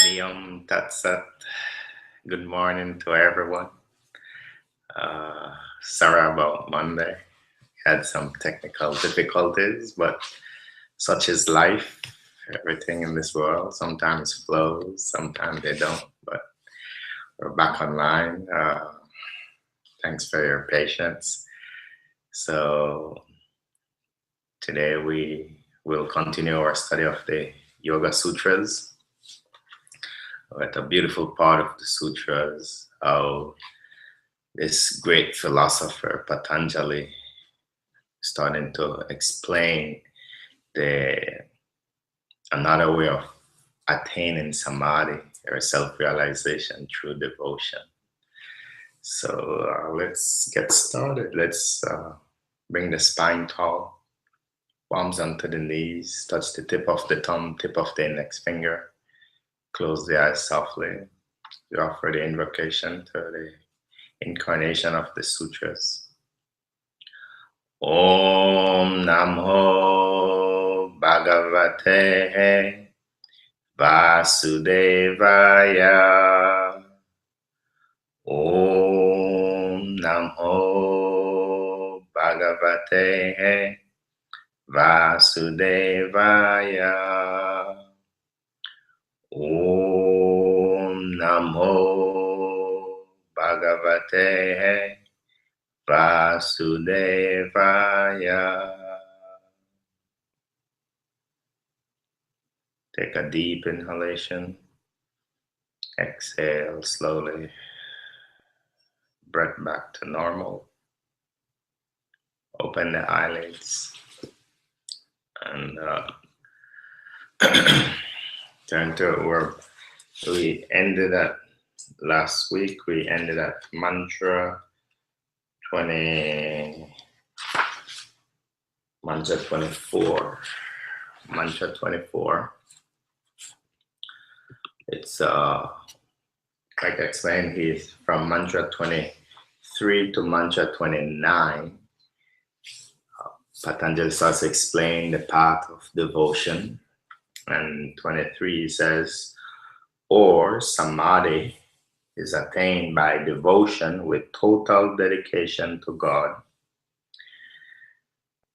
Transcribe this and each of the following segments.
Tat Sat. Good morning to everyone. Sorry about Monday. Had some technical difficulties, but such is life. Everything in this world sometimes flows, sometimes they don't. But we're back online. Thanks for your patience. So today we will continue our study of the Yoga Sutras. What a beautiful part of the sutras, how this great philosopher Patanjali starting to explain another way of attaining samadhi or self-realization through devotion. So let's get started. Let's bring the spine tall, palms onto the knees, touch the tip of the thumb, tip of the index finger. Close the eyes softly. We offer the invocation to the incarnation of the sutras. Om Namo Bhagavate Vasudevaya. Om Namo Bhagavate Vasudevaya. Om Namo Bhagavate Vasudevaya. Take a deep inhalation. Exhale slowly. Breath back to normal. Open the eyelids and turn to where we ended at last week. We ended at mantra 24. Mantra 24. It's like I explained, he's from mantra 23 to mantra 29. Patanjali starts to explain the path of devotion. And 23 says, or samadhi is attained by devotion with total dedication to God.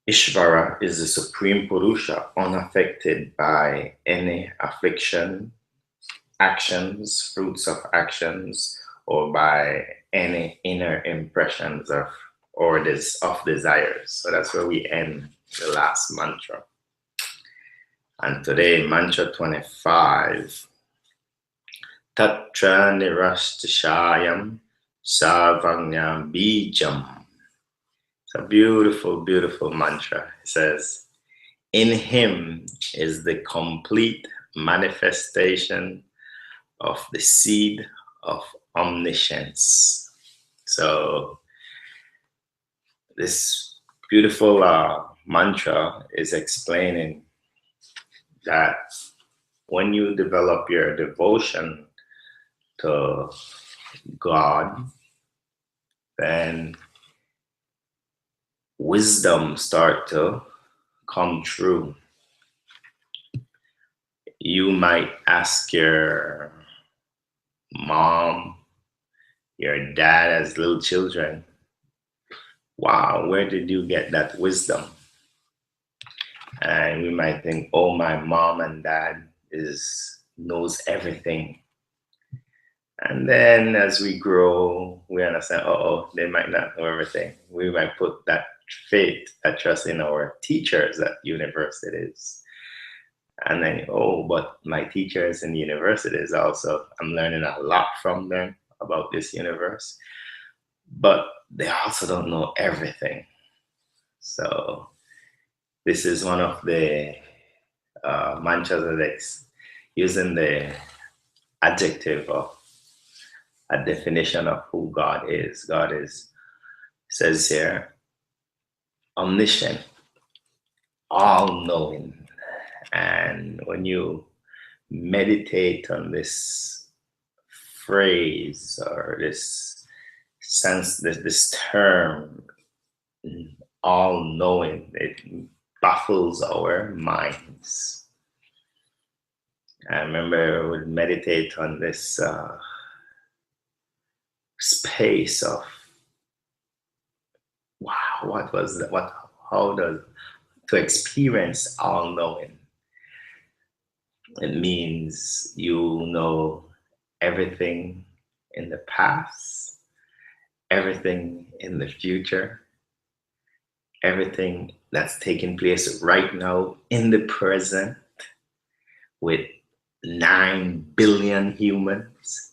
Ishvara is the supreme Purusha, unaffected by any affliction, actions, fruits of actions, or by any inner impressions of desires. So that's where we end the last mantra. And today, mantra 25. Tatra nirastishayam sarvanyam bijam. It's a beautiful, beautiful mantra. It says, in him is the complete manifestation of the seed of omniscience. So this beautiful mantra is explaining that when you develop your devotion to God, then wisdom start to come true. You might ask your mom, your dad as little children, wow, where did you get that wisdom? And we might think, oh, my mom and dad knows everything. And then as we grow, we understand, they might not know everything. We might put that faith, that trust in our teachers at universities. And then, but my teachers in universities also, I'm learning a lot from them about this universe. But they also don't know everything. So this is one of the mantras that using the adjective of a definition of who God is. God is, says here, omniscient, all-knowing. And when you meditate on this phrase or this sense, this term, all-knowing, it baffles our minds. I remember I would meditate on this space of, wow, what was that? How does to experience all knowing? It means you know everything in the past, everything in the future, everything that's taking place right now in the present with 9 billion humans,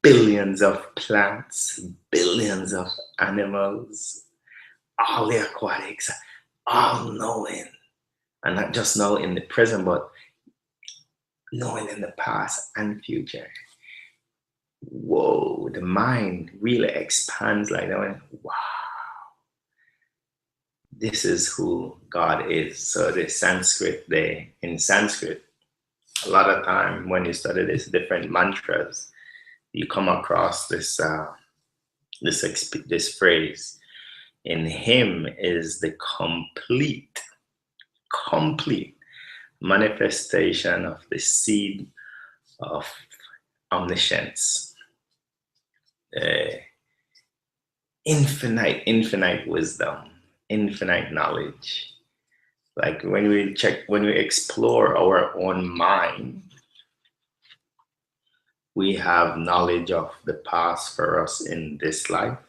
billions of plants, billions of animals, all the aquatics, all knowing. And not just know in the present, but knowing in the past and future. Whoa, the mind really expands like that. Wow, this is who God is. So the Sanskrit, in Sanskrit, a lot of time when you study these different mantras, you come across this phrase. In Him is the complete manifestation of the seed of omniscience, infinite wisdom, infinite knowledge. Like when we explore our own mind, we have knowledge of the past for us in this life.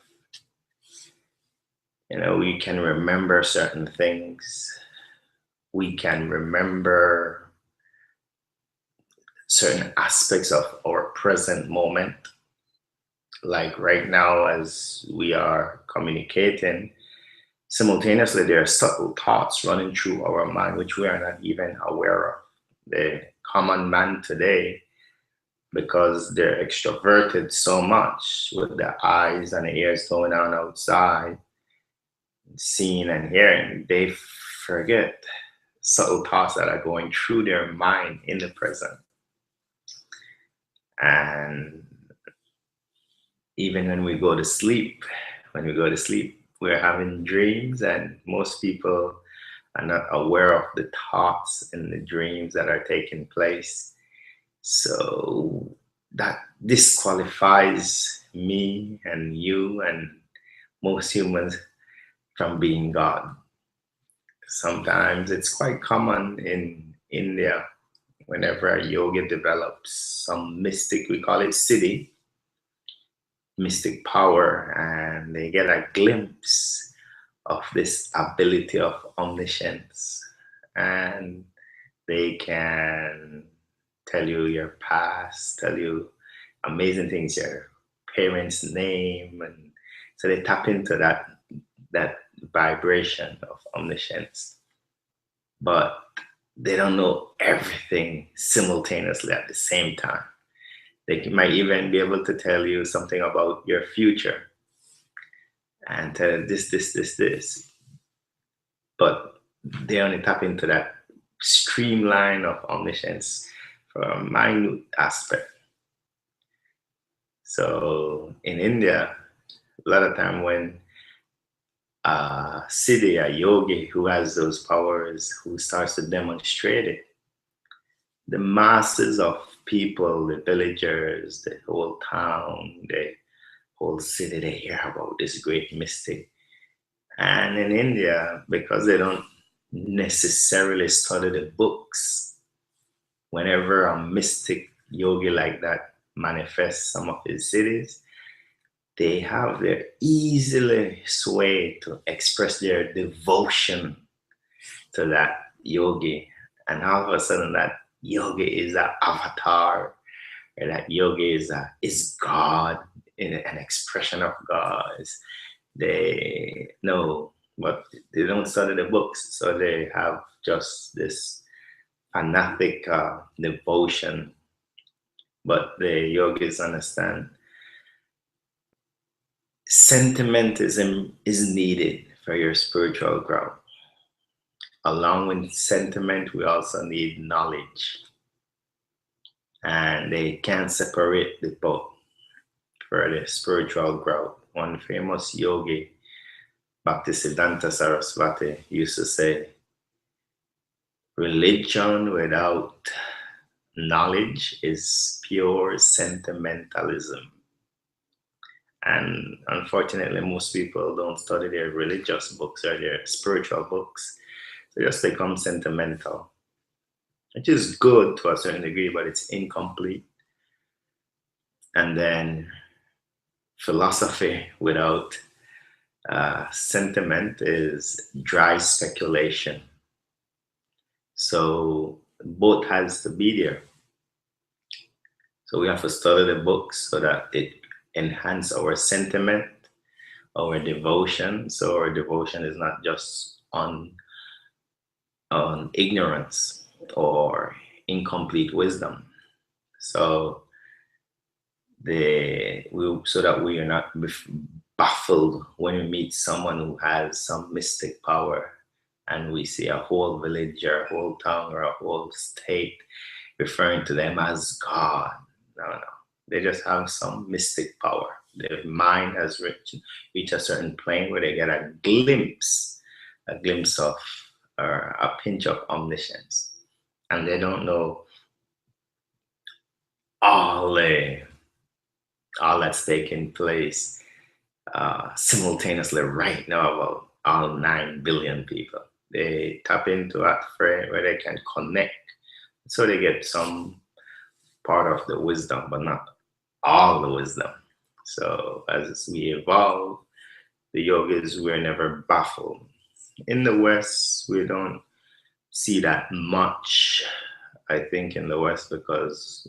You know, we can remember certain things. We can remember certain aspects of our present moment. Like right now, as we are communicating, simultaneously there are subtle thoughts running through our mind which we are not even aware of. The common man today, because they're extroverted so much with the eyes and the ears going on outside, seeing and hearing, they forget subtle thoughts that are going through their mind in the present. And even when we go to sleep, we're having dreams, and most people are not aware of the thoughts in the dreams that are taking place. So that disqualifies me and you and most humans from being God. Sometimes it's quite common in India, whenever a yogi develops some mystic, we call it siddhi, mystic power, and they get a glimpse of this ability of omniscience, and they can tell you your past, tell you amazing things, your parents' name, and so they tap into that vibration of omniscience. But they don't know everything simultaneously at the same time. They might even be able to tell you something about your future and tell you this. But they only tap into that streamline of omniscience for a minute aspect. So in India, a lot of time when a siddhi, a yogi who has those powers, who starts to demonstrate it, the masses of people, the villagers, the whole town, the whole city, they hear about this great mystic. And in India, because they don't necessarily study the books, whenever a mystic yogi like that manifests some of his cities, they have their easily sway to express their devotion to that yogi. And all of a sudden that yogi is an avatar, and that yogi is God, in an expression of God. They know, but they don't study the books, so they have just this fanatic devotion. But the yogis understand sentimentism is needed for your spiritual growth. Along with sentiment, we also need knowledge. And they can't separate the both for the spiritual growth. One famous yogi, Bhaktisiddhanta Saraswati, used to say, religion without knowledge is pure sentimentalism. And unfortunately, most people don't study their religious books or their spiritual books. They just become sentimental, which is good to a certain degree, but it's incomplete. And then philosophy without sentiment is dry speculation. So both has to be there. So we have to study the books so that it enhance our sentiment, our devotion. So our devotion is not just on ignorance or incomplete wisdom. So so that we are not baffled when we meet someone who has some mystic power and we see a whole village or a whole town or a whole state referring to them as God. No. They just have some mystic power. Their mind has reached a certain plane where they get a glimpse of or a pinch of omniscience. And they don't know all that's taking place simultaneously right now about all 9 billion people. They tap into that frame where they can connect. So they get some part of the wisdom, but not all the wisdom. So as we evolve, the yogis were never baffled. In the West, we don't see that much, I think, in the West because,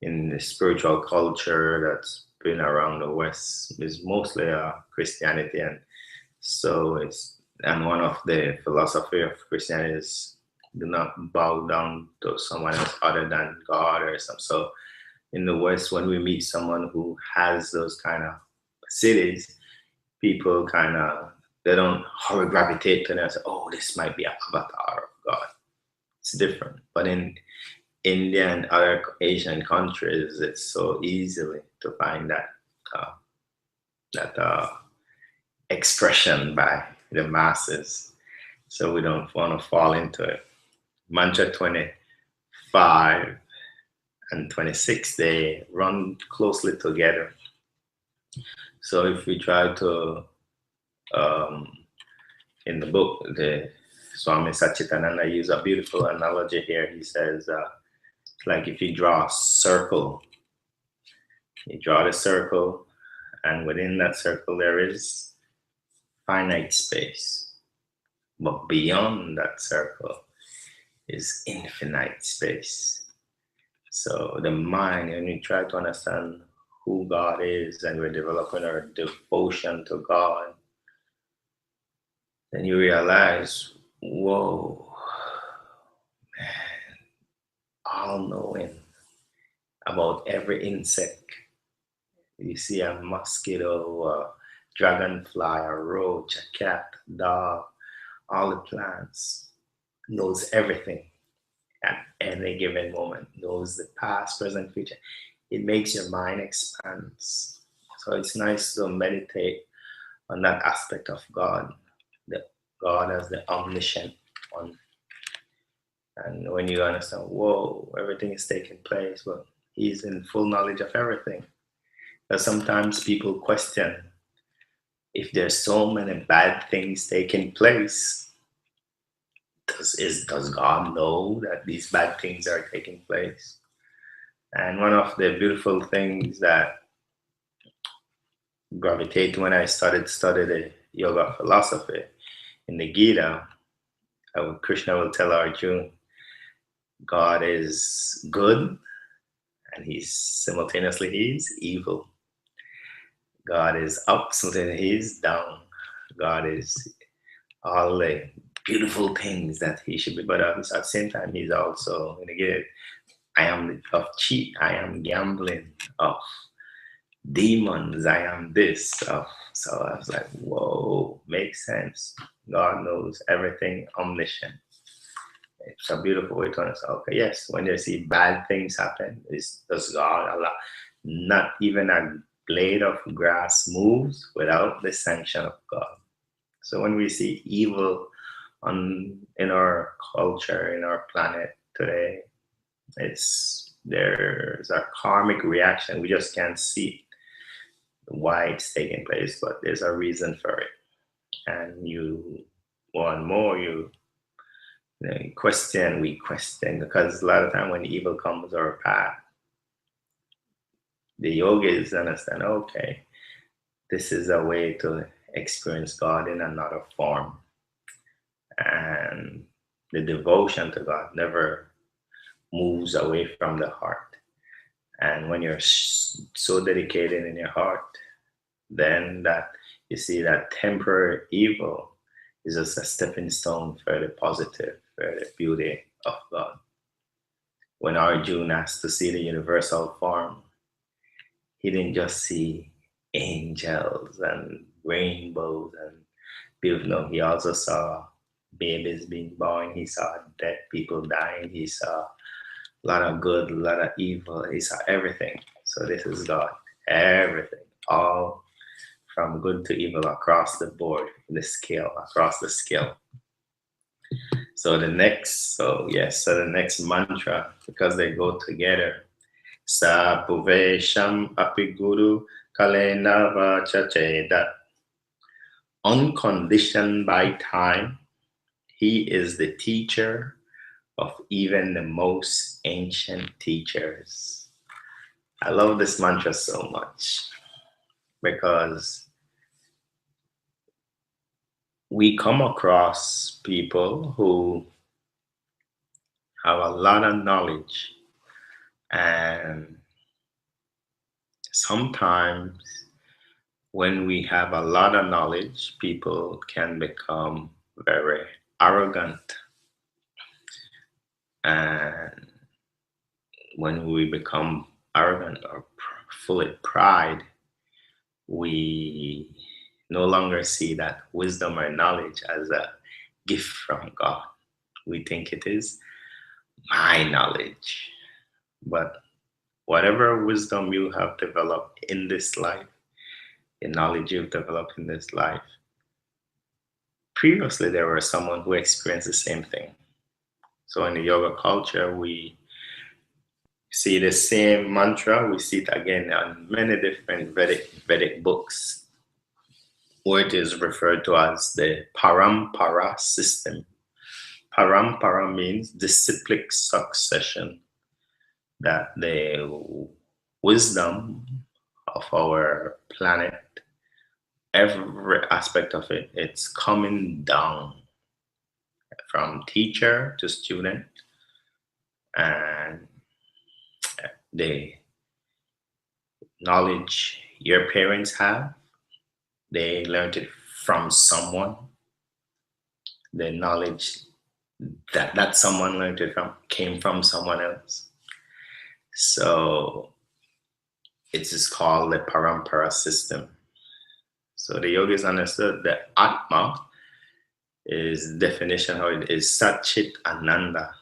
in the spiritual culture that's been around the West is mostly Christianity. And so and one of the philosophy of Christianity is do not bow down to someone else other than God or something. So in the West, when we meet someone who has those kind of cities, people they don't hurry gravitate to them and say, oh, this might be an avatar of God. It's different. But in India and other Asian countries, it's so easily to find that expression by the masses. So we don't want to fall into it. Mantra 25 and 26, they run closely together. So if we try to, in the book, the Swami Satchitananda used a beautiful analogy here. He says, it's like if you draw a circle, you draw the circle, and within that circle there is finite space. But beyond that circle is infinite space. So the mind, when you try to understand who God is and we're developing our devotion to God, then you realize, whoa, man, all knowing about every insect. You see a mosquito, a dragonfly, a roach, a cat, a dog, all the plants, knows everything at any given moment, knows the past, present, future. It makes your mind expand. So it's nice to meditate on that aspect of God, the God as the omniscient one. And when you understand, whoa, everything is taking place, well, he's in full knowledge of everything. But sometimes people question if there's so many bad things taking place, does God know that these bad things are taking place? And one of the beautiful things that gravitate when I started studying the yoga philosophy in the Gita, Krishna will tell Arjuna, God is good and he's evil. God is up, simultaneously he's down. God is all the beautiful things that he should be, but at the same time he's also in the Gita, I am of cheat, I am gambling, of demons, I am this. So I was like, whoa, makes sense. God knows everything, omniscient. It's a beautiful way to understand. Okay, yes, when you see bad things happen, does God allow? Not even a blade of grass moves without the sanction of God. So when we see evil in our culture, in our planet today, There's a karmic reaction. We just can't see why it's taking place, but there's a reason for it. And you more and more you question, we question, because a lot of time when evil comes our path, the yogis understand, okay, this is a way to experience God in another form. And the devotion to God never moves away from the heart. And when you're so dedicated in your heart, then that you see that temporary evil is just a stepping stone for the positive, for the beauty of God. When Arjuna asked to see the universal form, he didn't just see angels and rainbows and beauty. No, he also saw babies being born. He saw dead people dying. He saw a lot of good, a lot of evil. He saw everything. So this is God. Everything. All from good to evil across the board, the scale, across the scale. So the next mantra, because they go together, Sa Puvesham Apiguru Kalena Vachacheda. Unconditioned by time, he is the teacher of even the most ancient teachers. I love this mantra so much because we come across people who have a lot of knowledge, and sometimes when we have a lot of knowledge, people can become very arrogant. And when we become arrogant or full of pride, we no longer see that wisdom or knowledge as a gift from God. We think it is my knowledge. But whatever wisdom you have developed in this life, the knowledge you've developed in this life, previously there was someone who experienced the same thing. So in the yoga culture, we see the same mantra. We see it again on many different Vedic books, where it is referred to as the parampara system. Parampara means disciplic succession, that the wisdom of our planet, every aspect of it, it's coming down from teacher to student, and the knowledge your parents have, they learned it from someone. The knowledge that someone learned it from came from someone else. So it is called the parampara system. So the yogis understood that Atma is definition how it is Sat Chit Ananda.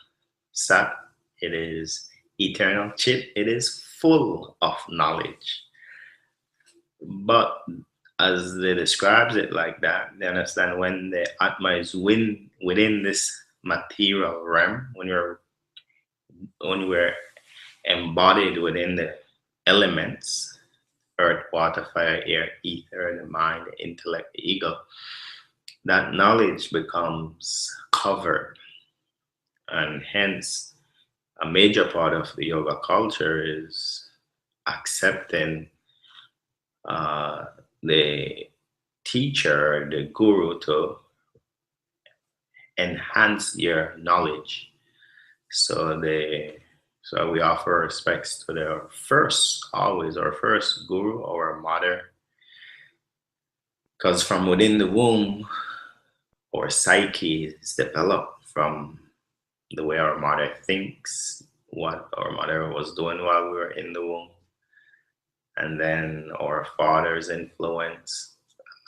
Sat, it is eternal. Chit, it is full of knowledge. But as they describes it like that, they understand when the Atma is within this material realm, when we're embodied within the elements, earth, water, fire, air, ether, the mind, the intellect, the ego, that knowledge becomes covered. And hence, a major part of the yoga culture is accepting the teacher, the guru, to enhance your knowledge. So we offer respects to our first guru or mother, because from within the womb, our psyche is developed from the way our mother thinks, what our mother was doing while we were in the womb, and then our father's influence,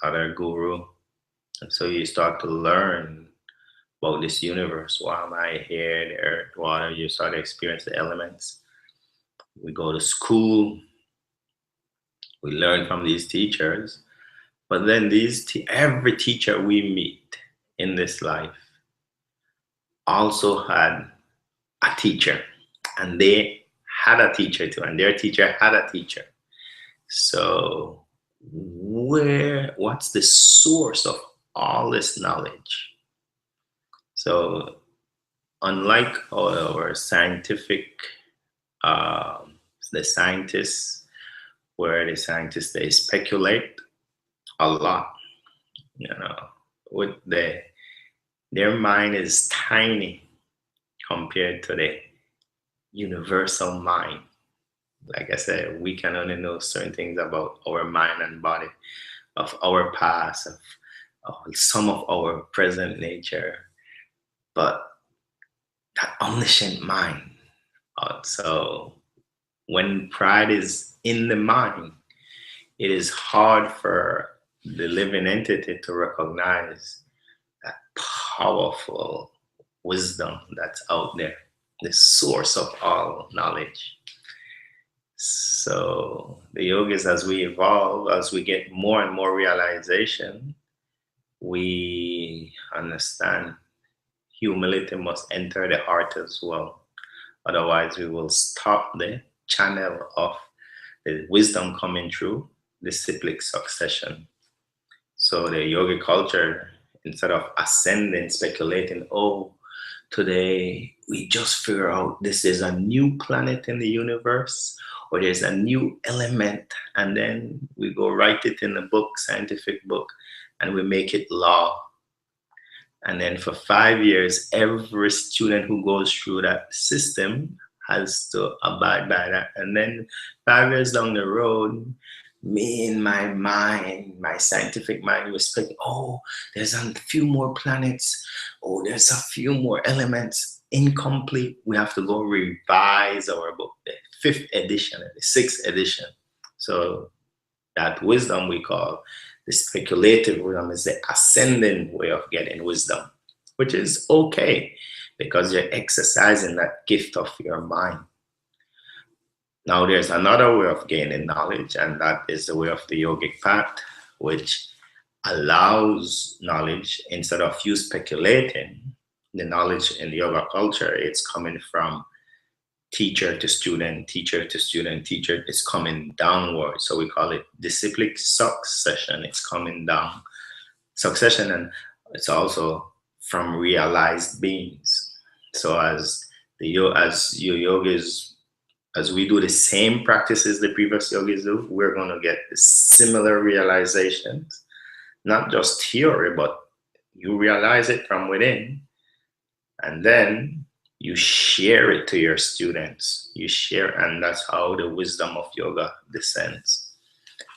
other guru. And so you start to learn about this universe. Why am I here? The earth, water. You start to experience the elements. We go to school. We learn from these teachers. But then every teacher we meet in this life also had a teacher. And they had a teacher too, and their teacher had a teacher. So what's the source of all this knowledge? So unlike our scientific, the scientists, where the scientists, they speculate a lot, with their mind is tiny compared to the universal mind. Like I said, we can only know certain things about our mind and body, of our past, of some of our present nature, but that omniscient mind. So when pride is in the mind, it is hard for the living entity to recognize that powerful wisdom that's out there, the source of all knowledge. So the yogis, as we evolve, as we get more and more realization, we understand humility must enter the heart as well. Otherwise, we will stop the channel of the wisdom coming through disciplic succession. So the yogi culture, instead of ascending, speculating, oh, today we just figure out this is a new planet in the universe, or there's a new element, and then we go write it in a book, scientific book, and we make it law. And then for 5 years, every student who goes through that system has to abide by that. And then 5 years down the road, me in my mind, my scientific mind, was thinking, oh, there's a few more planets. Oh, there's a few more elements incomplete. We have to go revise our book, the 5th edition, the 6th edition. So that wisdom we call the speculative wisdom is the ascending way of getting wisdom, which is okay because you're exercising that gift of your mind. Now, there's another way of gaining knowledge, and that is the way of the yogic path, which allows knowledge instead of you speculating. The knowledge in the yoga culture, it's coming from teacher to student, teacher to student, teacher is coming downward. So we call it disciplic succession. It's coming down succession, and it's also from realized beings. So as you yogis, as we do the same practices the previous yogis do, we're going to get similar realizations, not just theory, but you realize it from within, and then you share it to your students. You share, and that's how the wisdom of yoga descends.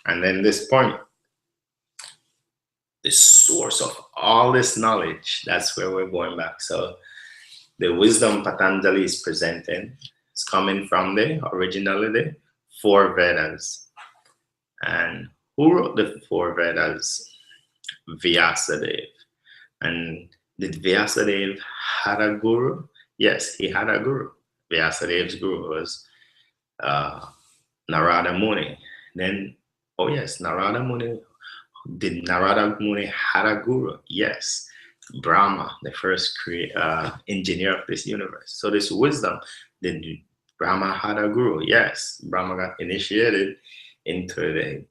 And then this point, the source of all this knowledge, that's where we're going back. So the wisdom Patanjali is presenting is coming from originally the 4 Vedas. And who wrote the 4 Vedas? Vyasadeva. And did Vyasadeva had a guru? Yes, he had a guru. Vyasadev's guru was Narada Muni. Then, oh yes, Narada Muni. Did Narada Muni had a guru? Yes, Brahma, the first engineer of this universe. So this wisdom, did Brahma had a guru? Yes, Brahma got initiated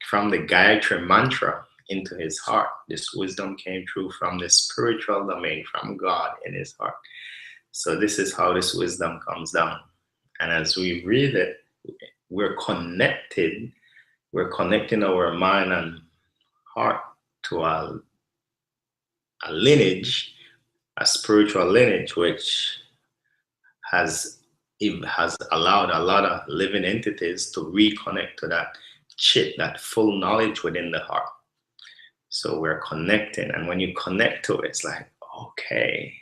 from the Gayatri mantra into his heart. This wisdom came through from the spiritual domain, from God in his heart. So this is how this wisdom comes down. And as we read it, we're connected. We're connecting our mind and heart to a lineage, a spiritual lineage, which has allowed a lot of living entities to reconnect to that chit, that full knowledge within the heart. So we're connecting, and when you connect to it, it's like, okay,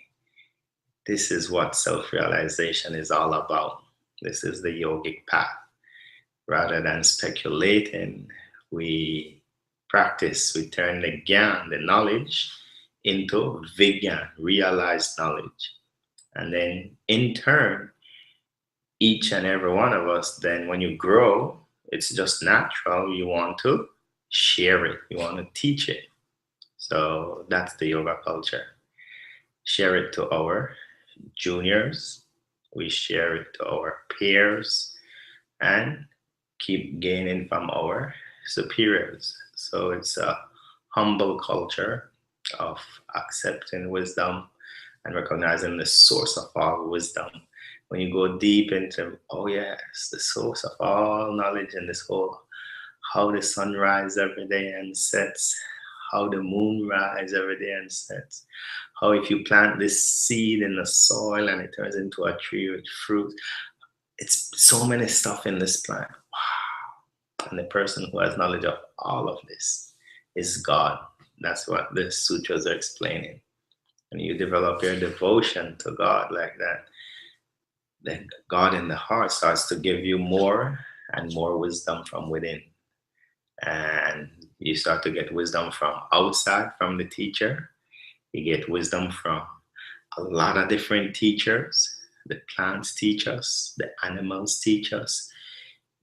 this is what self-realization is all about. This is the yogic path. Rather than speculating, we practice, we turn the gyan, the knowledge, into vigyan, realized knowledge. And then in turn, each and every one of us, then when you grow, it's just natural. You want to share it. You want to teach it. So that's the yoga culture. Share it to our juniors, We share it to our peers and keep gaining from our superiors. So it's a humble culture of accepting wisdom and recognizing the source of all wisdom. When you go deep into, oh yes, the source of all knowledge in this whole, how the sun rises every day and sets, how the moon rises every day and sets, how if you plant this seed in the soil and it turns into a tree with fruit, it's so many stuff in this plant. And the person who has knowledge of all of this is God. That's what the sutras are explaining. And you develop your devotion to God like that, then God in the heart starts to give you more and more wisdom from within. And you start to get wisdom from outside, from the teacher. You get wisdom from a lot of different teachers. The plants teach us, the animals teach us.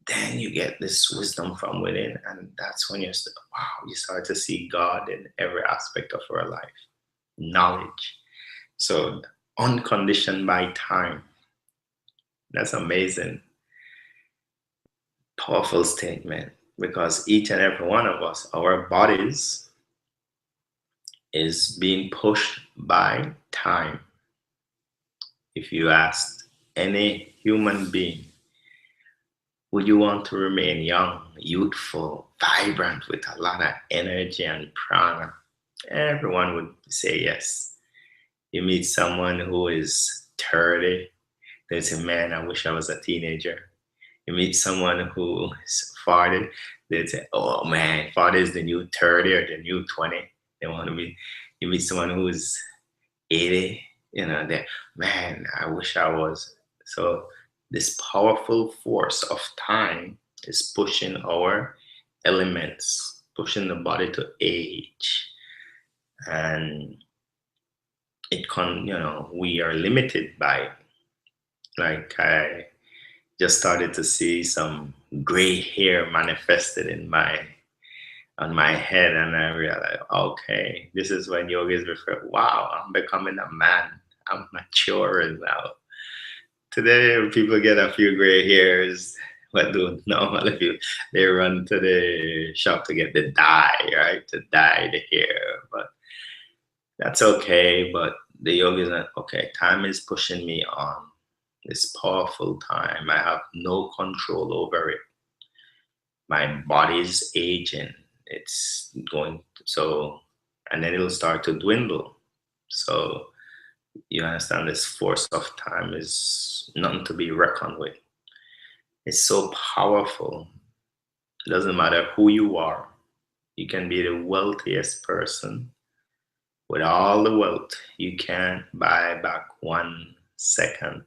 Then you get this wisdom from within, and that's when you start to see God in every aspect of our life. Knowledge. So unconditioned by time. That's amazing. Powerful statement, because each and every one of us, our bodies is being pushed by time. If you asked any human being, would you want to remain young, youthful, vibrant, with a lot of energy and prana? Everyone would say yes. You meet someone who is 30, they say, man, I wish I was a teenager. You meet someone who is 40, they say, oh man, 40 is the new 30 or the new 20. They want to be. You meet someone who is 80, they, man, I wish I was. So this powerful force of time is pushing our elements, pushing the body to age. And we are limited by, like, I just started to see some gray hair manifested on my head, and I realized, okay, this is when yoga is referred. Wow, I'm becoming a man. I'm maturing now. Today, people get a few gray hairs. What do normal people? They run to the shop to get the dye, right? To dye the hair, but that's okay. But the yoga is like, okay, time is pushing me on. This powerful time. I have no control over it. My body's aging. It's going so, and then it'll start to dwindle. So you understand, this force of time is nothing to be reckoned with. It's so powerful. It doesn't matter who you are. You can be the wealthiest person with all the wealth. You can't buy back 1 second.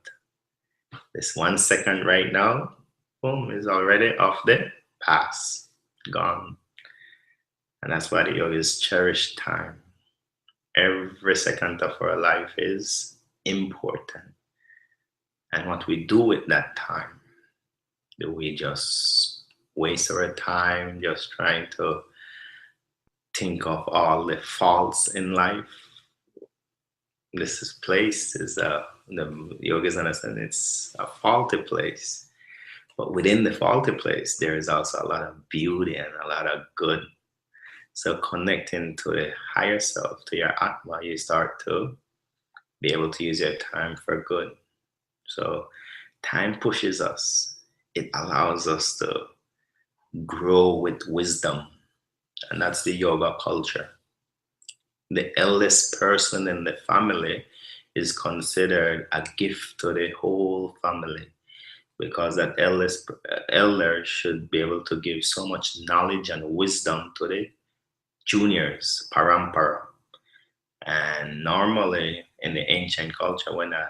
This 1 second right now, boom, is already off the pass, gone. And that's why the yoga is cherished time. Every second of our life is important. And what we do with that time, do we just waste our time just trying to think of all the faults in life? This place is the yoga's understand it's a faulty place. But within the faulty place, there is also a lot of beauty and a lot of good. So connecting to the higher self, to your Atma, you start to be able to use your time for good. So time pushes us. It allows us to grow with wisdom. And that's the yoga culture. The eldest person in the family is considered a gift to the whole family, because that elder should be able to give so much knowledge and wisdom to the juniors, parampara. And normally in the ancient culture, when an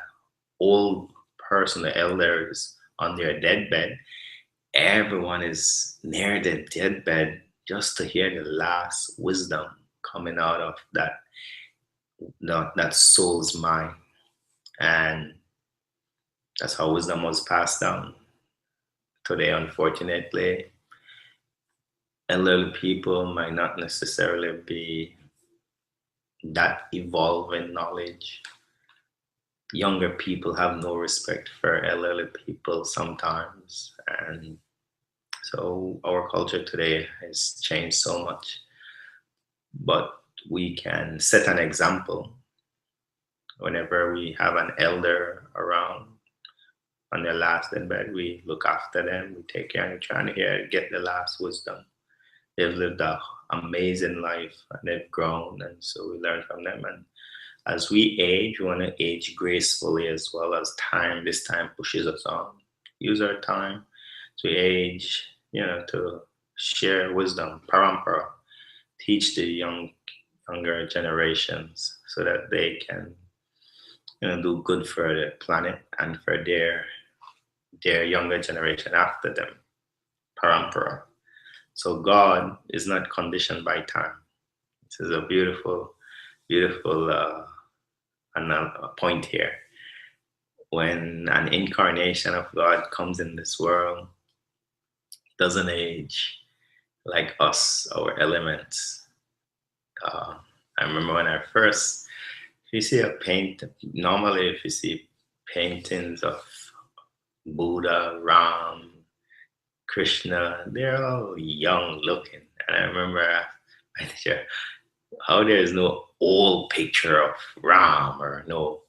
old person, the elder, is on their deathbed, everyone is near the deathbed just to hear the last wisdom coming out of that soul's mind. And that's how wisdom was passed down. Today, unfortunately, elderly people might not necessarily be that evolved in knowledge. younger people have no respect for elderly people sometimes. And so our culture today has changed so much. But we can set an example whenever we have an elder around on their last deathbed. We look after them, we take care and try to get the last wisdom. They've lived an amazing life and they've grown, and so we learn from them. And as we age, we want to age gracefully as well as time. This time pushes us on. Use our time to age, to share wisdom, parampara, teach the younger generations so that they can, do good for the planet and for their younger generation after them. Parampara. So God is not conditioned by time. This is a beautiful, beautiful point here. When an incarnation of God comes in this world, it doesn't age like us, our elements. I remember when I first, if you see a paint, normally if you see paintings of Buddha, Ram, Krishna, they're all young looking. And I remember I teacher, how there is no old picture of Ram or no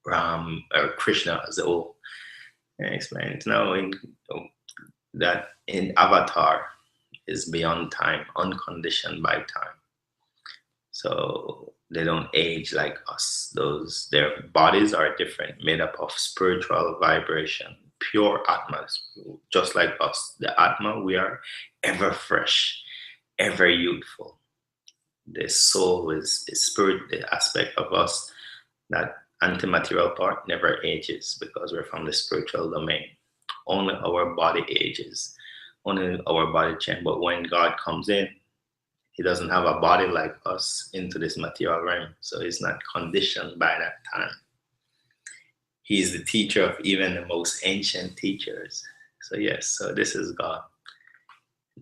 Ram or Krishna as old. And I explained now that in Avatar is beyond time, unconditioned by time. So they don't age like us. Their bodies are different, made up of spiritual vibration, pure atmas, just like us. The atma, we are ever fresh, ever youthful. The soul is the spirit, the aspect of us that antimaterial part never ages because we're from the spiritual domain. Only our body ages, only our body changes. But when God comes in, he doesn't have a body like us into this material realm, so he's not conditioned by that time. He's the teacher of even the most ancient teachers. So yes, so this is God.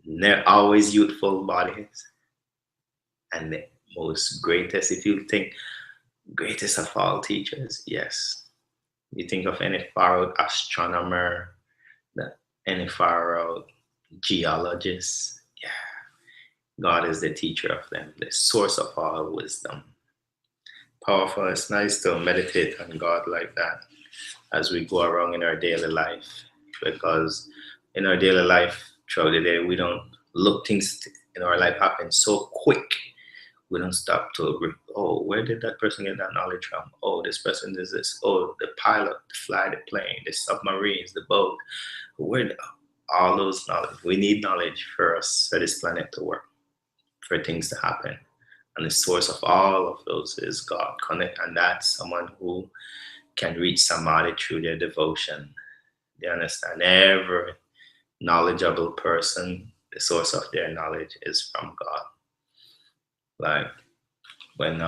They're always youthful bodies, and the most greatest, if you think greatest of all teachers, yes. You think of any far out astronomer, any far out geologist, yeah. God is the teacher of them, the source of all wisdom. Powerful. It's nice to meditate on God like that as we go around in our daily life, because in our daily life throughout the day, we don't look things in our life happen so quick. We don't stop to, oh, where did that person get that knowledge from? Oh, this person is this. Oh, the pilot, the fly the plane, the submarines, the boat. Where all those knowledge? We need knowledge for us for this planet to work, for things to happen. And the source of all of those is God. Connect, and that's someone who can reach samadhi through their devotion. They understand every knowledgeable person, the source of their knowledge is from God. Like when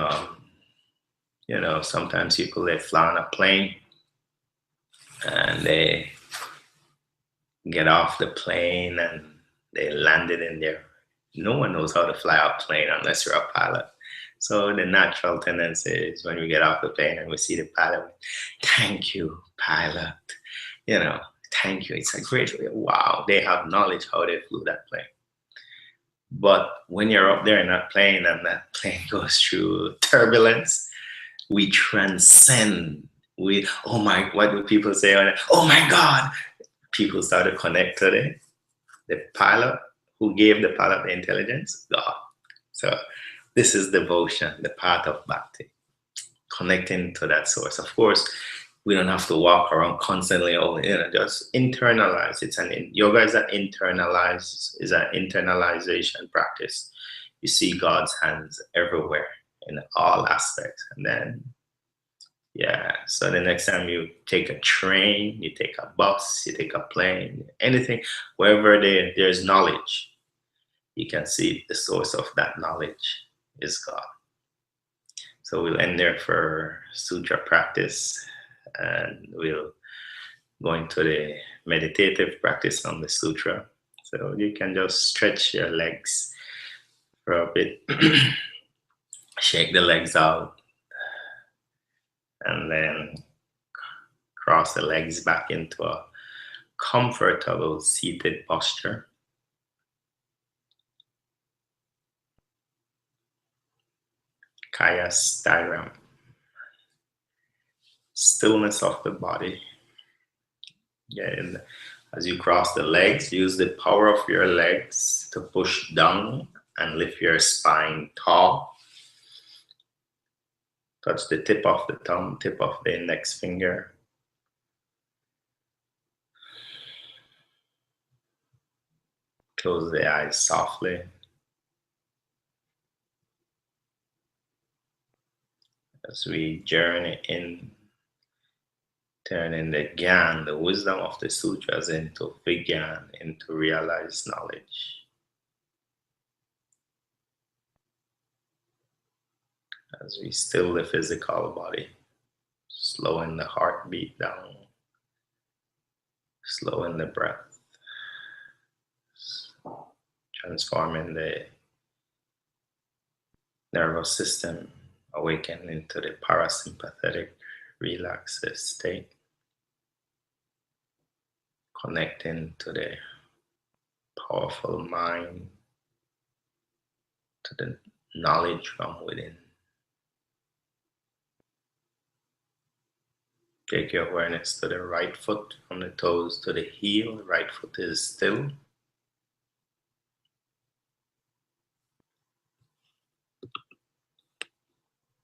sometimes people, they fly on a plane and they get off the plane and they landed in there. No one knows how to fly a plane unless you're a pilot. So the natural tendency is when we get off the plane and we see the pilot, thank you, pilot. Thank you. It's a great way. Wow, they have knowledge how they flew that plane. But when you're up there in that plane and that plane goes through turbulence, we transcend. What do people say on it? Oh my God. People start to connect to the pilot. Who gave the pilot the intelligence? God. So this is devotion, the path of bhakti, connecting to that source. Of course, we don't have to walk around constantly. Just internalize. Yoga is an internalization practice. You see God's hands everywhere in all aspects, and then so the next time you take a train, you take a bus, you take a plane, anything, wherever there's knowledge, you can see the source of that knowledge is God. So we'll end there for sutra practice, and we'll go into the meditative practice on the sutra. So you can just stretch your legs for a bit, shake the legs out, and then Cross the legs back into a comfortable seated posture. Kaya Styram. Stillness of the body. And as you cross the legs, use the power of your legs to push down and lift your spine tall. Touch the tip of the thumb, tip of the index finger. Close the eyes softly. As we journey in, turning the Gyan, the wisdom of the sutras, into Vigyan, into realized knowledge. As we still the physical body, slowing the heartbeat down, slowing the breath, transforming the nervous system, awaken into the parasympathetic relaxed state, connecting to the powerful mind, to the knowledge from within. Take your awareness to the right foot, from the toes to the heel. Right foot is still.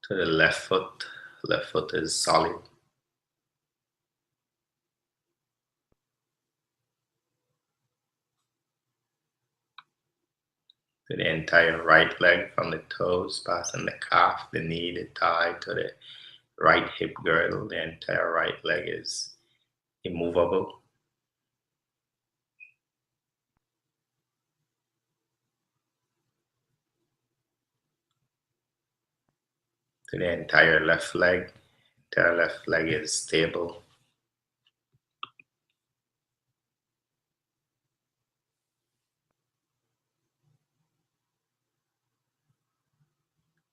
To the left foot is solid. To the entire right leg, from the toes, passing the calf, the knee, the thigh, to the right hip girdle. The entire right leg is immovable. To the entire left leg is stable.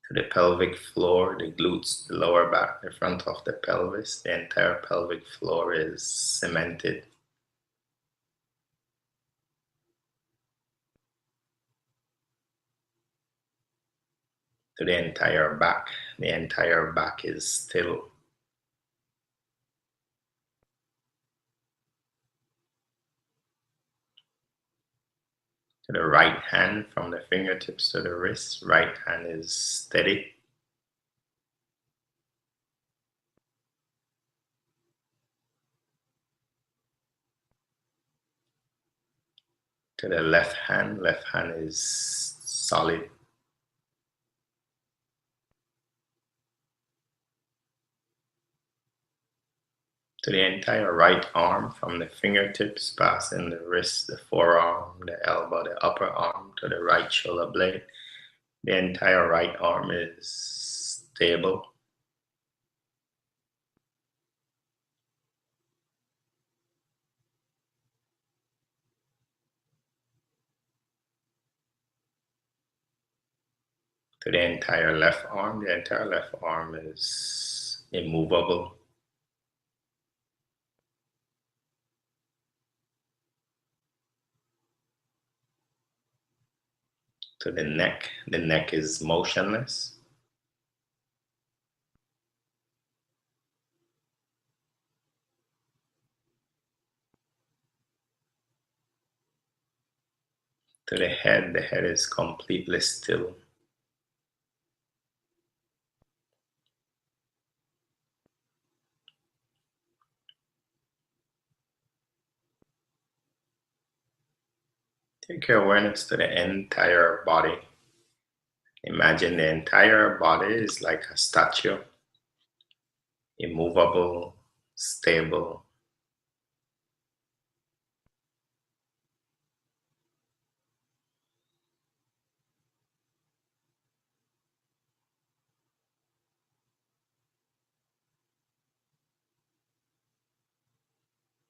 To the pelvic floor, the glutes, the lower back, the front of the pelvis, the entire pelvic floor is cemented. To the entire back is still. To the right hand, from the fingertips to the wrist, right hand is steady. To the left hand is solid. To the entire right arm, from the fingertips passing the wrist, the forearm, the elbow, the upper arm, to the right shoulder blade. The entire right arm is stable. To the entire left arm is immovable. To the neck is motionless. To the head is completely still. Take your awareness to the entire body. Imagine the entire body is like a statue, immovable, stable.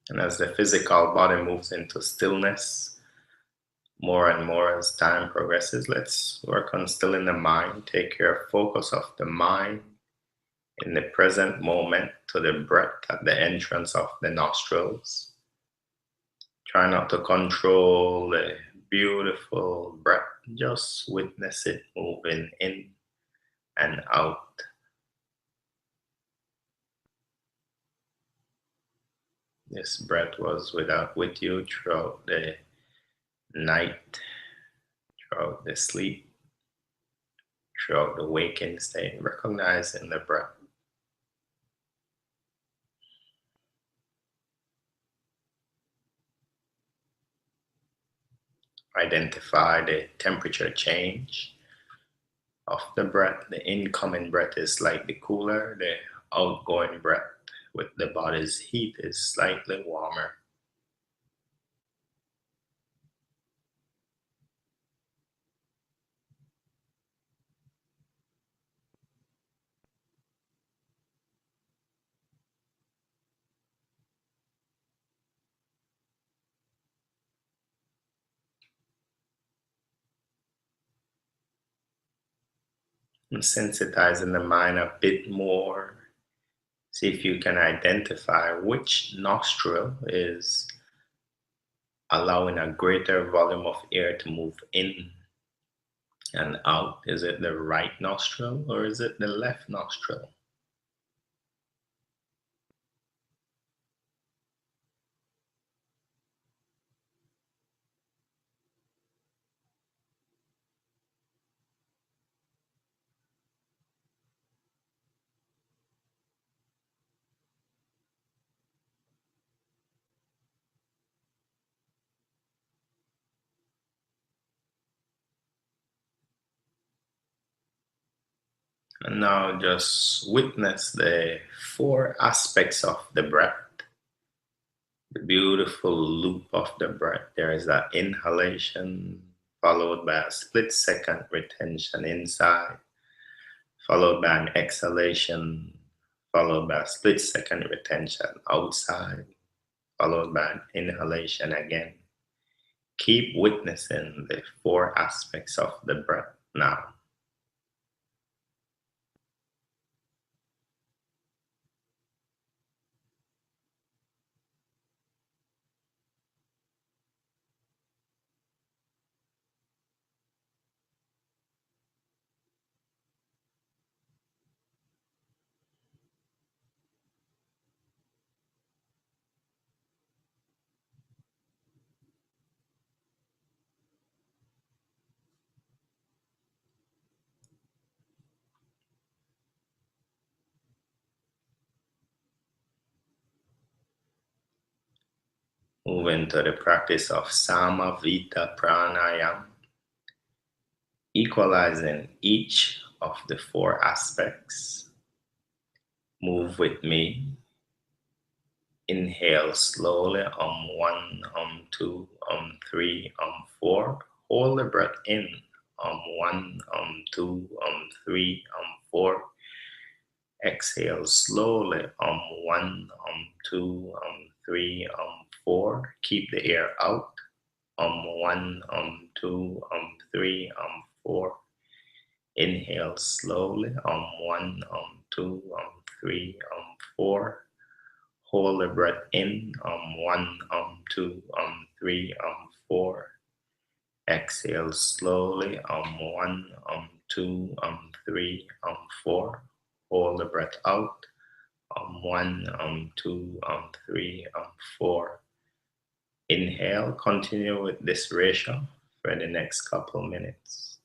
And as the physical body moves into stillness, more and more as time progresses, let's work on stilling the mind. Take your focus off the mind in the present moment to the breath at the entrance of the nostrils. Try not to control the beautiful breath, just witness it moving in and out. This breath was with you throughout the night, throughout the sleep, throughout the waking state, recognizing the breath. Identify the temperature change of the breath. The incoming breath is slightly cooler, the outgoing breath with the body's heat is slightly warmer. And sensitizing the mind a bit more. See if you can identify which nostril is allowing a greater volume of air to move in and out. Is it the right nostril or is it the left nostril? And now just witness the four aspects of the breath. The beautiful loop of the breath. There is that inhalation, followed by a split second retention inside, followed by an exhalation, followed by a split second retention outside, followed by an inhalation again. Keep witnessing the four aspects of the breath now. Move into the practice of Samavita Pranayam, equalizing each of the four aspects. Move with me. Inhale slowly, one, two, three, four. Hold the breath in, one, two, three, four. Exhale slowly, one, two, three, four. Keep the air out, one, two, three, four. Inhale slowly, one, two, three, four. Hold the breath in, one, two, three, four. Exhale slowly, one, two, three, four. Hold the breath out, one, two, three, four. Inhale, continue with this ratio for the next couple minutes.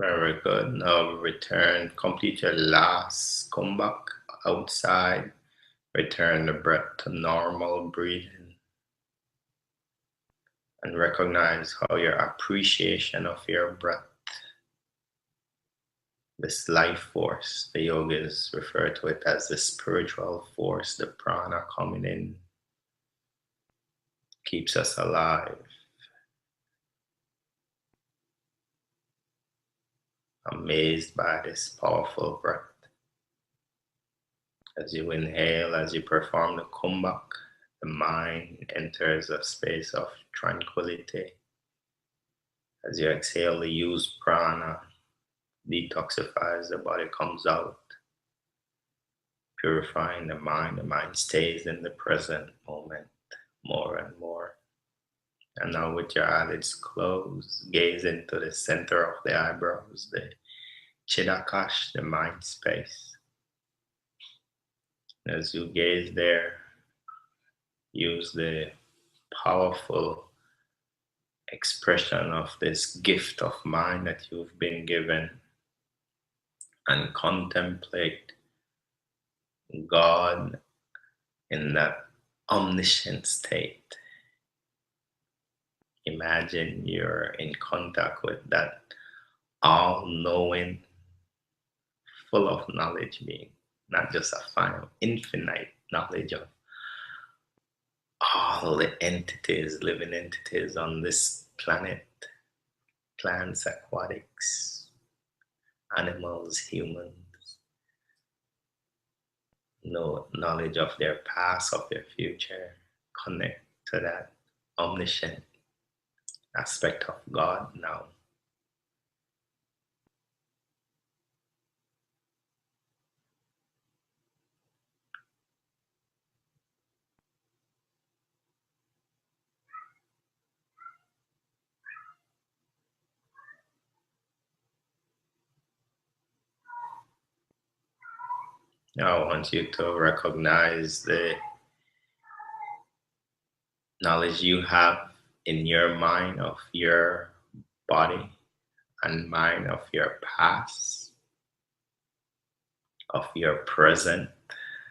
Very good. Now return, complete your last come back outside. Return the breath to normal breathing and recognize how your appreciation of your breath, this life force, the yogis refer to it as the spiritual force, the prana coming in, keeps us alive. Amazed by this powerful breath. As you inhale, as you perform the kumbhak, the mind enters a space of tranquility. As you exhale, the used prana detoxifies, the body comes out, purifying the mind. The mind stays in the present moment more and more. And now with your eyelids closed, gaze into the center of the eyebrows, the Chidakash, the mind space. As you gaze there, use the powerful expression of this gift of mind that you've been given and contemplate God in that omniscient state. Imagine you're in contact with that all knowing, full of knowledge being, not just a final, infinite knowledge of all the entities, living entities on this planet, plants, aquatics, animals, humans, no knowledge of their past, of their future. Connect to that omniscient aspect of God now. Now I want you to recognize the knowledge you have in your mind of your body and mind of your past, of your present,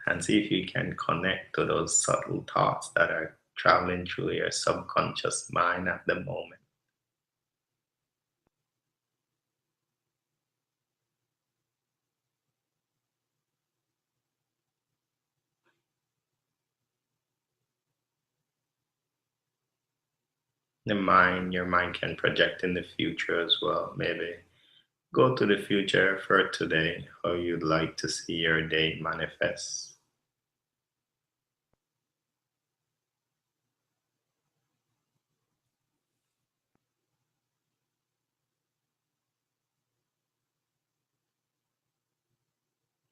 and see if you can connect to those subtle thoughts that are traveling through your subconscious mind at the moment. Your mind can project in the future as well. Maybe go to the future for today, how you'd like to see your day manifest.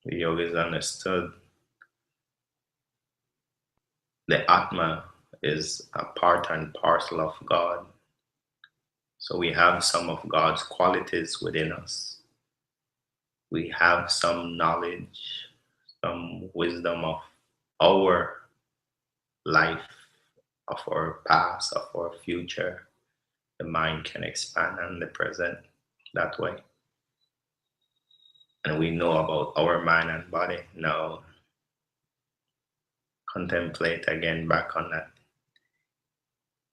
The yogis understood the Atma is a part and parcel of God. So we have some of God's qualities within us. We have some knowledge, some wisdom of our life, of our past, of our future. The mind can expand on the present that way. And we know about our mind and body. Now, contemplate again back on that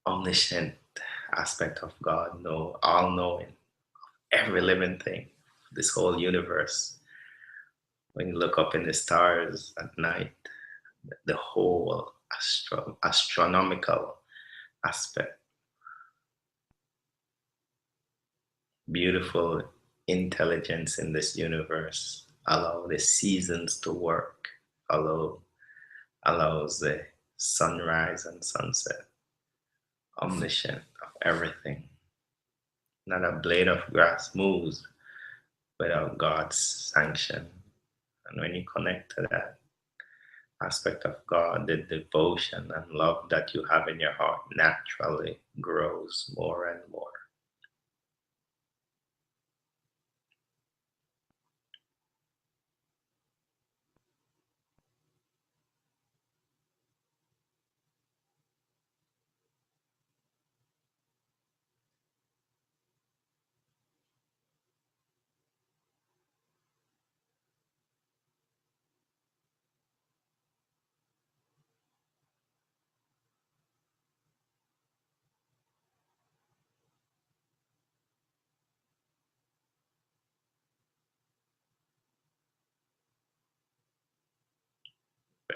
omniscient aspect of God, know, all knowing, every living thing, this whole universe. When you look up in the stars at night, the whole astronomical aspect, beautiful intelligence in this universe, allow the seasons to work, allows the sunrise and sunset, omniscient of everything. Not a blade of grass moves without God's sanction. And when you connect to that aspect of God, the devotion and love that you have in your heart naturally grows more and more.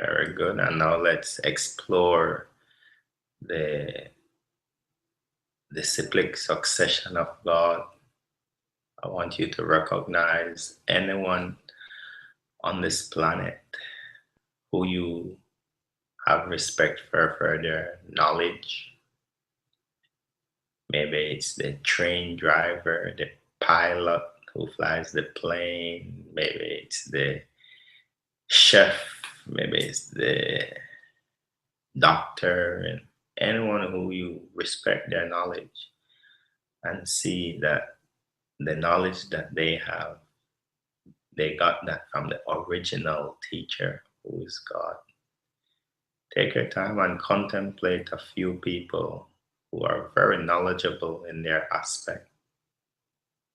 Very good. And now let's explore the disciplic succession of God. I want you to recognize anyone on this planet who you have respect for their knowledge. Maybe it's the train driver, the pilot who flies the plane. Maybe it's the chef. Maybe it's the doctor, and anyone who you respect their knowledge and see that the knowledge that they have, they got that from the original teacher who is God. Take your time and contemplate a few people who are very knowledgeable in their aspect,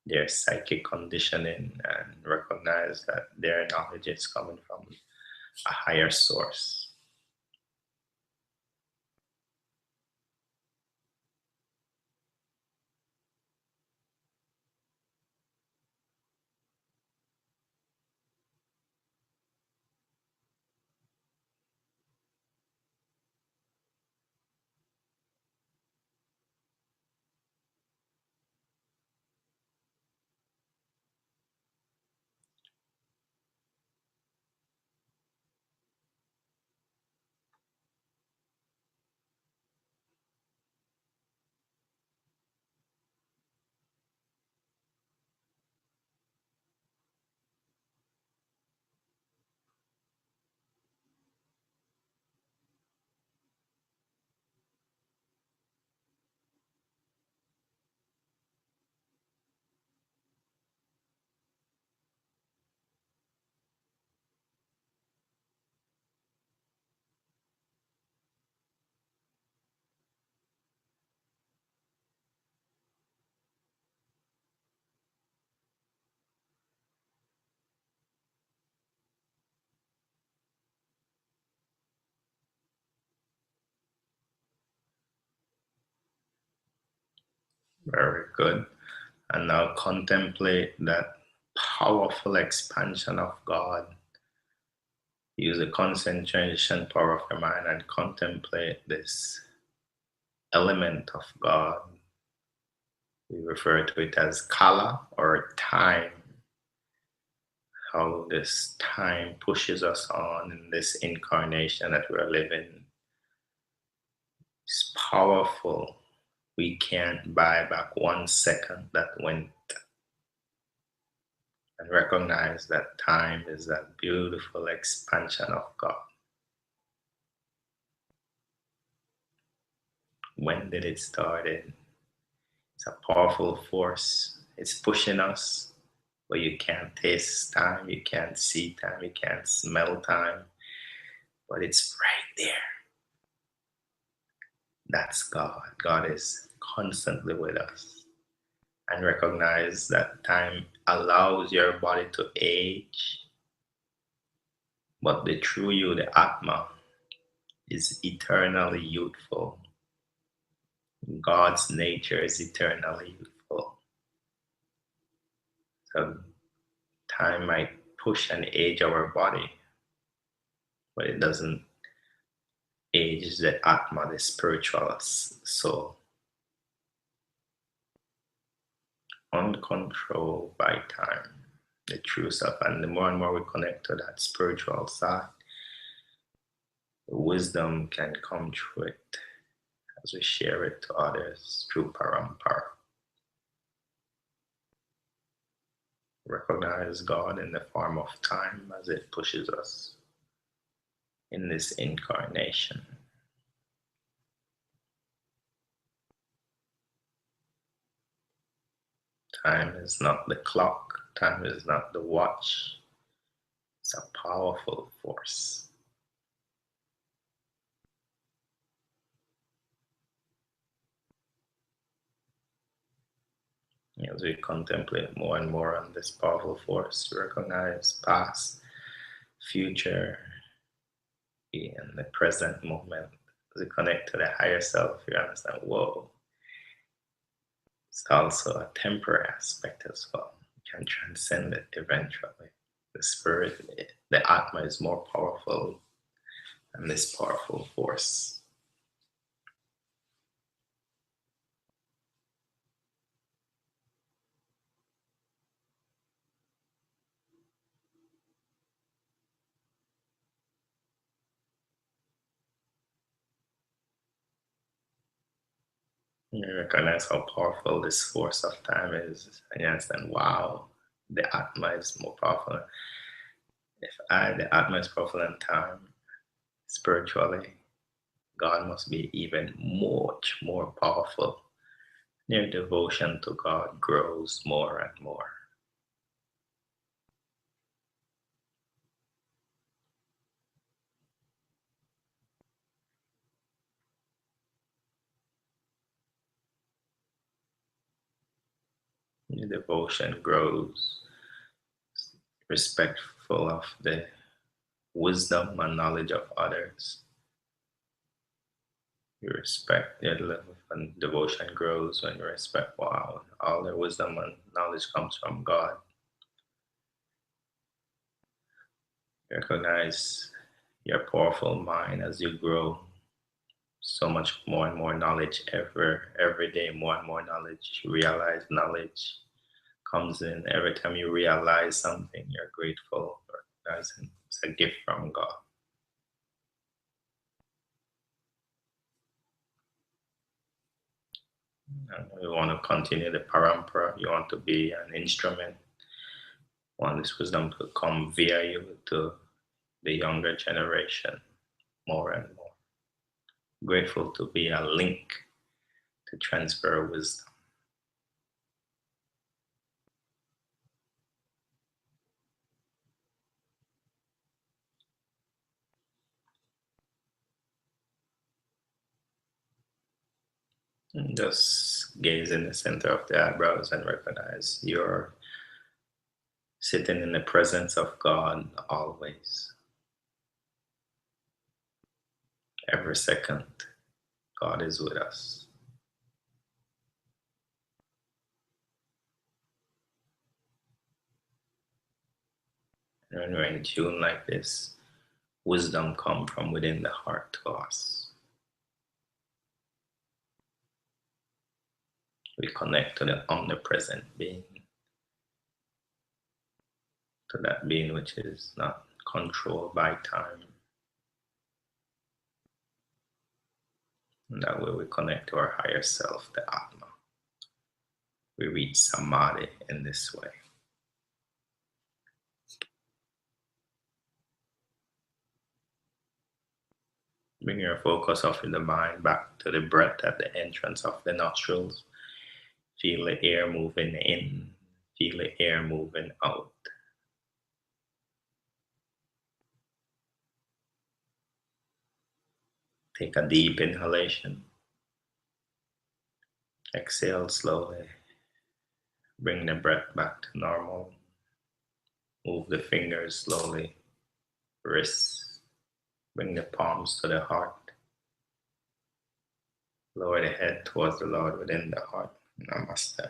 their psychic conditioning, and recognize that their knowledge is coming from a higher source. Very good. And now contemplate that powerful expansion of God. Use the concentration power of your mind and contemplate this element of God. We refer to it as kala or time. How this time pushes us on in this incarnation that we're living. It's powerful. We can't buy back 1 second that went, and recognize that time is that beautiful expansion of God. When did it start? It's a powerful force. It's pushing us, but you can't taste time, you can't see time, you can't smell time, but it's right there. That's God. God is constantly with us. And recognize that time allows your body to age, but the true you, the Atma, is eternally youthful. God's nature is eternally youthful. So time might push and age our body, but it doesn't age the Atma, the spiritual soul. Uncontrolled by time, the true self. And the more and more we connect to that spiritual side, the wisdom can come through it as we share it to others through Parampara. Recognize God in the form of time as it pushes us in this incarnation. Time is not the clock, time is not the watch. It's a powerful force. As we contemplate more and more on this powerful force, we recognize past, future, and the present moment. As we connect to the higher self, you understand, whoa, it's also a temporary aspect as well. You can transcend it eventually. The spirit, the Atma is more powerful and this powerful force. You recognize how powerful this force of time is, and you understand, wow, the Atma is more powerful. If the Atma is powerful in time, spiritually, God must be even much more powerful. Your devotion to God grows more and more. Your devotion grows, respectful of the wisdom and knowledge of others. You respect their level and devotion grows when you respect, wow, all their wisdom and knowledge comes from God. Recognize your powerful mind as you grow. So much more and more knowledge every day, more and more knowledge. You realize knowledge comes in every time you realize something, you're grateful, recognizing it's a gift from God. And you want to continue the parampara, you want to be an instrument, want this wisdom to come via you to the younger generation more and more. Grateful to be a link to transfer wisdom. And just gaze in the center of the eyebrows and recognize you're sitting in the presence of God always. Every second, God is with us. And when we're in tune like this, wisdom comes from within the heart to us. We connect to the omnipresent being, to that being which is not controlled by time. And that way we connect to our higher self, the Atma. We reach Samadhi in this way. Bring your focus off in the mind back to the breath at the entrance of the nostrils. Feel the air moving in, feel the air moving out. Take a deep inhalation. Exhale slowly. Bring the breath back to normal. Move the fingers slowly. Wrists. Bring the palms to the heart. Lower the head towards the Lord within the heart. Namaste.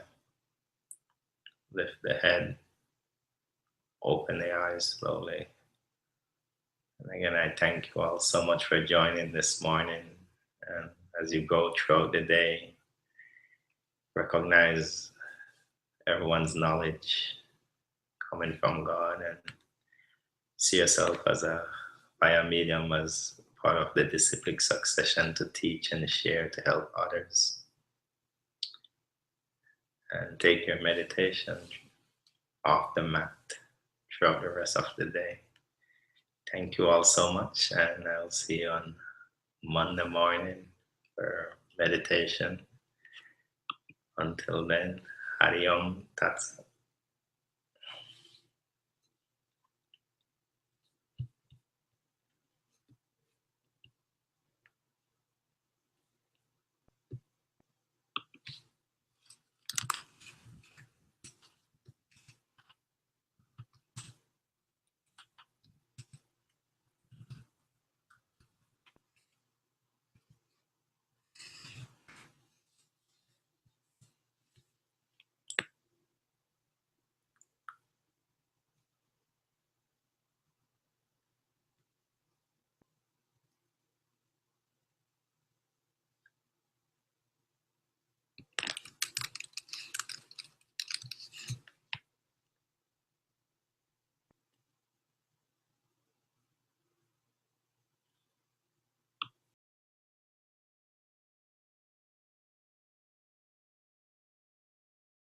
Lift the head. Open the eyes slowly. And again, I thank you all so much for joining this morning. And as you go throughout the day, recognize everyone's knowledge coming from God and see yourself as by a medium as part of the disciplic succession to teach and share to help others. And take your meditation off the mat throughout the rest of the day. Thank you all so much, and I'll see you on Monday morning for meditation. Until then, Hari Om Tat Sat.